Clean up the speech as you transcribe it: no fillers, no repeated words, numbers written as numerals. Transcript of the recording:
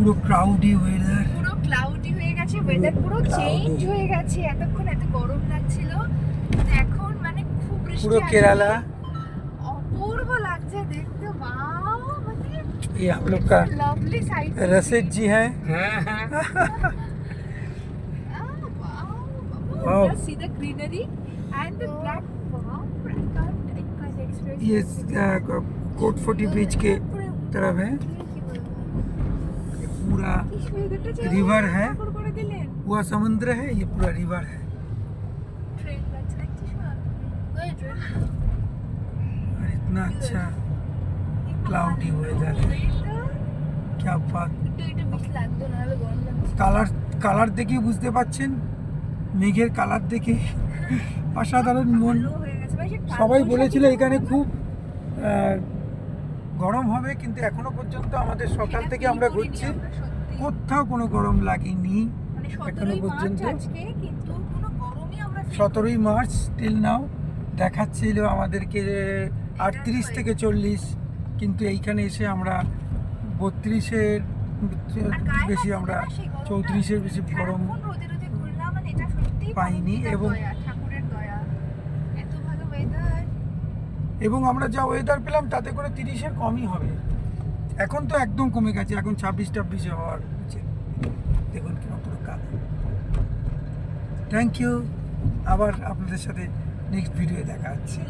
পুরো cloudy weather, পুরো cloudy হয়ে গেছে, ওয়েদার পুরো চেঞ্জ হয়ে গেছে। এতক্ষণ এত গরম লাগছিল, এখন মানে খুব বৃষ্টি, পুরো কেরালা। অপূর্ব লাগছে দেখতে। वाओ, मतलब ये हम लोग का लवली साइट। रसिद जी हैं। Wow. Just see the greenery and the black. Wow, I can't express. ये कोट 40 ब्रिज के तरफ है, पूरा रिवर है, पूरा समुद्र है, ये पूरा रिवर है। और इतना अच्छा क्लाउडी वेदर है, क्या बात। কালার দেখে বুঝতে পাচ্ছেন, মেঘের কালার দেখে অসাধারণ মন। সবাই বলেছিল এখানে খুব গরম হবে, কিন্তু এখনো পর্যন্ত আমাদের সকাল থেকে আমরা ঘুরছি, কোথাও কোনো গরম লাগেনি এখনো পর্যন্ত। 17ই মার্চ টিল নাও দেখাচ্ছিল আমাদেরকে 38 থেকে 40, কিন্তু এইখানে এসে আমরা 32-এর বেশি, আমরা 34-এর বেশি গরম পাইনি। এবং আমরা যা ওয়েদার পেলাম তাতে করে 30-এর কমই হবে। এখন তো একদম কমে গেছে, এখন 26-26 হওয়ার উচিত। দেখুন কেমন পুরো কালো। থ্যাংক ইউ, আবার আপনাদের সাথে নেক্সট ভিডিও দেখা হচ্ছে।